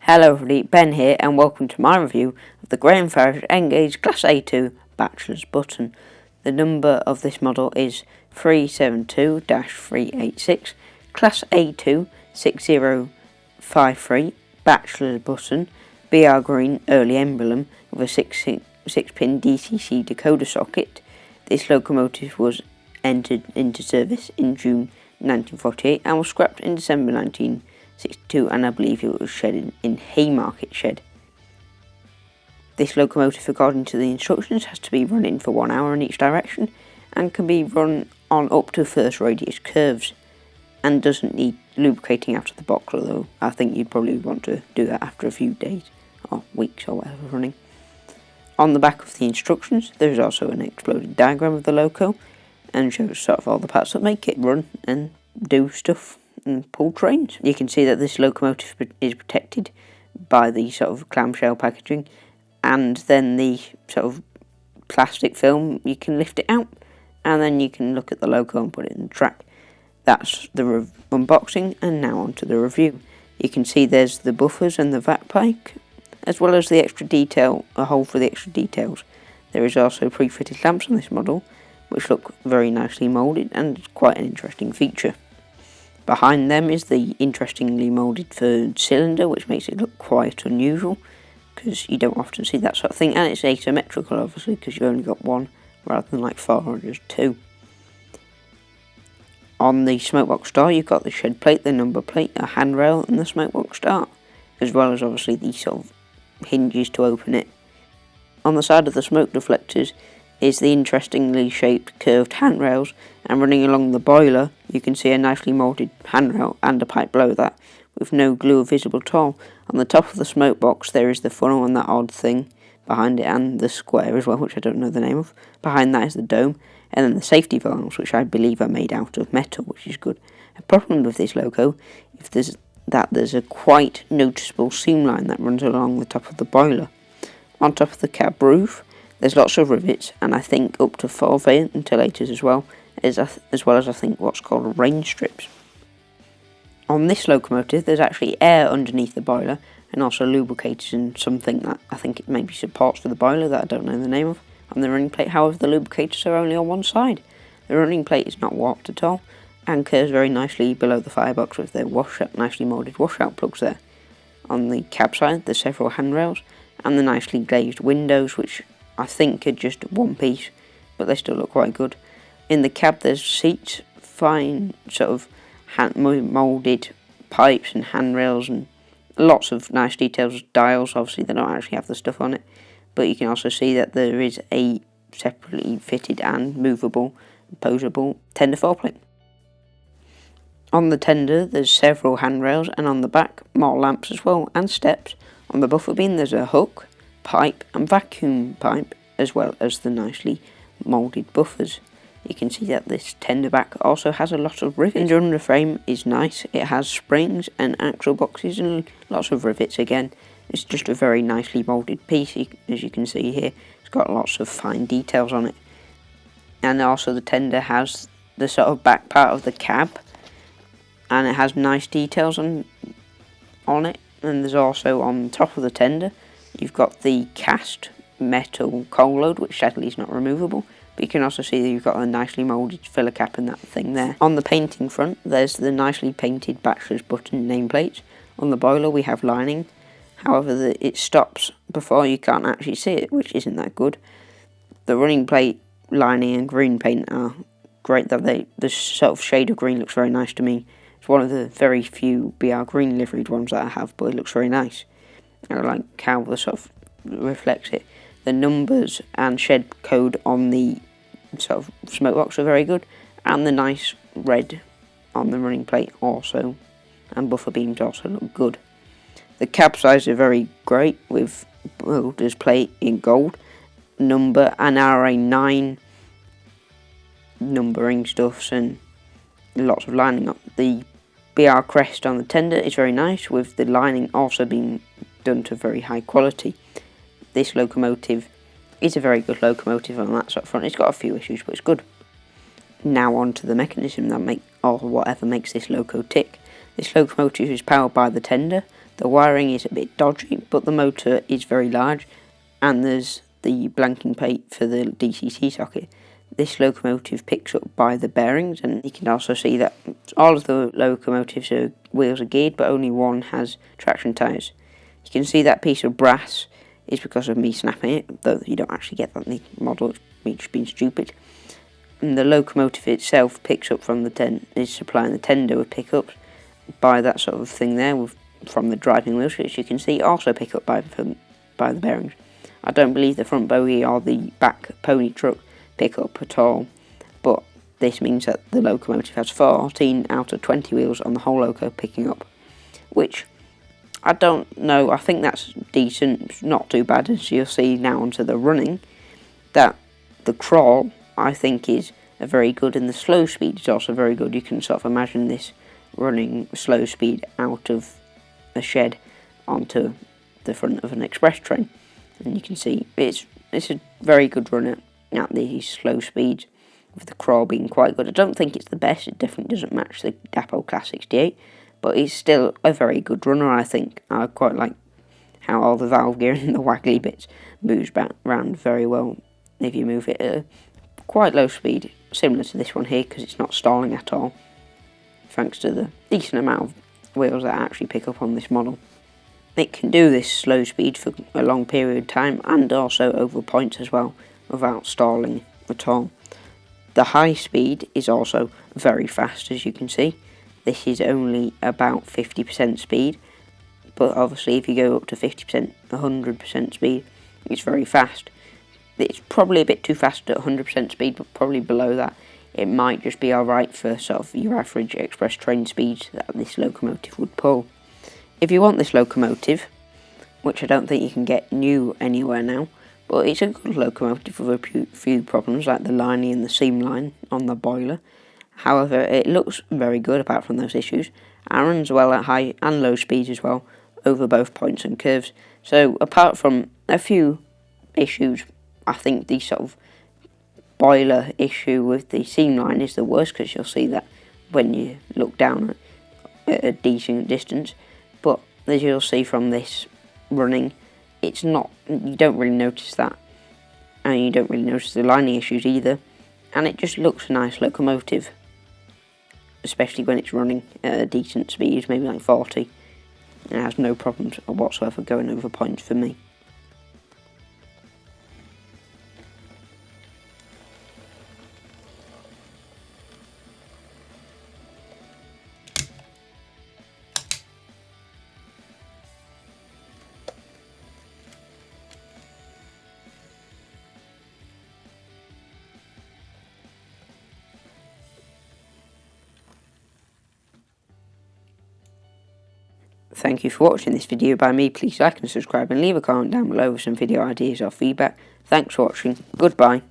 Hello everybody, Ben here and welcome to my review of the Graham Farish Engage Class A2 Bachelors button. The number of this model is 372-386, Class A2 6053, Bachelors button, BR green early emblem with a 6-pin DCC decoder socket. This locomotive was entered into service in June 1948 and was scrapped in December 1962, and I believe it was shed in Haymarket Shed. This locomotive, according to the instructions, has to be running for 1 hour in each direction and can be run on up to first radius curves and doesn't need lubricating out of the box, although I think you'd probably want to do that after a few days or weeks or whatever running. On the back of the instructions there is also an exploded diagram of the loco and shows sort of all the parts that make it run and do stuff and pull trains. You can see that this locomotive is protected by the sort of clamshell packaging, and then the sort of plastic film, you can lift it out and then you can look at the loco and put it in the track. That's the unboxing, and now on to the review. You can see there's the buffers and the vac pipe, as well as the extra detail, a hole for the extra details. There is also pre-fitted lamps on this model, which look very nicely moulded and quite an interesting feature. Behind them is the interestingly moulded third cylinder, which makes it look quite unusual, because you don't often see that sort of thing, and it's asymmetrical obviously, because you've only got one, rather than like 4 or just 2. On the smokebox door you've got the shed plate, the number plate, a handrail and the smokebox start, as well as obviously the sort of hinges to open it. On the side of the smoke deflectors is the interestingly shaped curved handrails, and running along the boiler you can see a nicely moulded handrail and a pipe below that, with no glue visible at all. On the top of the smoke box there is the funnel and that odd thing behind it, and the square as well, which I don't know the name of. Behind that is the dome, and then the safety valves, which I believe are made out of metal, which is good. A problem with this loco there's a quite noticeable seam line that runs along the top of the boiler. On top of the cab roof there's lots of rivets, and I think up to 4 ventilators as well as I think what's called rain strips. On this locomotive there's actually air underneath the boiler, and also lubricators and something that I think it maybe supports for the boiler that I don't know the name of. On the running plate, however, the lubricators are only on one side. The running plate is not warped at all and curves very nicely below the firebox with their nicely moulded washout plugs there. On the cab side there's several handrails and the nicely glazed windows, which I think are just one piece, but they still look quite good. In the cab there's seats, fine sort of moulded pipes and handrails, and lots of nice details, dials. Obviously they don't actually have the stuff on it, but you can also see that there is a separately fitted and movable, posable tender foreplate. On the tender there's several handrails, and on the back more lamps as well, and steps. On the buffer beam there's a hook, pipe and vacuum pipe, as well as the nicely moulded buffers. You can see that this tender back also has a lot of rivets. The underframe is nice. It has springs and axle boxes and lots of rivets again. It's just a very nicely moulded piece, as you can see here. It's got lots of fine details on it. And also the tender has the sort of back part of the cab, and it has nice details on it. And there's also on top of the tender you've got the cast metal coal load, which sadly is not removable, but you can also see that you've got a nicely moulded filler cap and that thing there. On the painting front there's the nicely painted Bachelors button nameplates. On the boiler we have lining, however it stops before you can't actually see it, which isn't that good. The running plate, lining and green paint are great, though the sort of shade of green looks very nice to me. It's one of the very few BR green liveried ones that I have, but it looks very nice. I like how the sort of reflects it. The numbers and shed code on the sort of smoke box are very good, and the nice red on the running plate also, and buffer beams also look good. The cab size are very great, with builder's plate in gold, number and RA9 numbering stuffs, and lots of lining up. The BR crest on the tender is very nice, with the lining also being done to very high quality. This locomotive is a very good locomotive on that sort of front. It's got a few issues, but it's good. Now on to the mechanism that whatever makes this loco tick. This locomotive is powered by the tender, The wiring is a bit dodgy, but the motor is very large, and there's the blanking plate for the DCT socket. This locomotive picks up by the bearings, and you can also see that all of the locomotives' wheels are geared, but only one has traction tyres. You can see that piece of brass is because of me snapping it, though you don't actually get that in the model, it's me just being stupid. And the locomotive itself picks up from is supplying the tender with pickups by that sort of thing there, from the driving wheels, which you can see also pick up by the bearings. I don't believe the front bogie or the back pony truck pick up at all, but this means that the locomotive has 14 out of 20 wheels on the whole loco picking up, which I don't know, I think that's decent, not too bad, as you'll see now onto the running, that the crawl I think is a very good, and the slow speed is also very good. You can sort of imagine this running slow speed out of a shed onto the front of an express train, and you can see it's a very good run at these slow speeds, with the crawl being quite good. I don't think it's the best, it definitely doesn't match the Dappo Class 68, but it's still a very good runner, I think. I quite like how all the valve gear and the waggly bits moves back around very well if you move it at a quite low speed, similar to this one here, because it's not stalling at all, thanks to the decent amount of wheels that actually pick up on this model. It can do this slow speed for a long period of time, and also over points as well, without stalling at all. The high speed is also very fast, as you can see. This is only about 50% speed, but obviously if you go up to 50%, 100% speed, it's very fast. It's probably a bit too fast at 100% speed, but probably below that it might just be alright for sort of your average express train speeds that this locomotive would pull. If you want this locomotive, which I don't think you can get new anywhere now, but it's a good locomotive with a few problems like the lining and the seam line on the boiler. However, it looks very good apart from those issues, and runs well at high and low speeds as well, over both points and curves. So apart from a few issues, I think the sort of boiler issue with the seam line is the worst, because you'll see that when you look down at a decent distance, but as you'll see from this running, it's not, you don't really notice that, and you don't really notice the lining issues either, and it just looks a nice locomotive, especially when it's running at a decent speed, maybe like 40, and it has no problems whatsoever going over points for me. Thank you for watching this video by me. Please like and subscribe and leave a comment down below with some video ideas or feedback. Thanks for watching. Goodbye.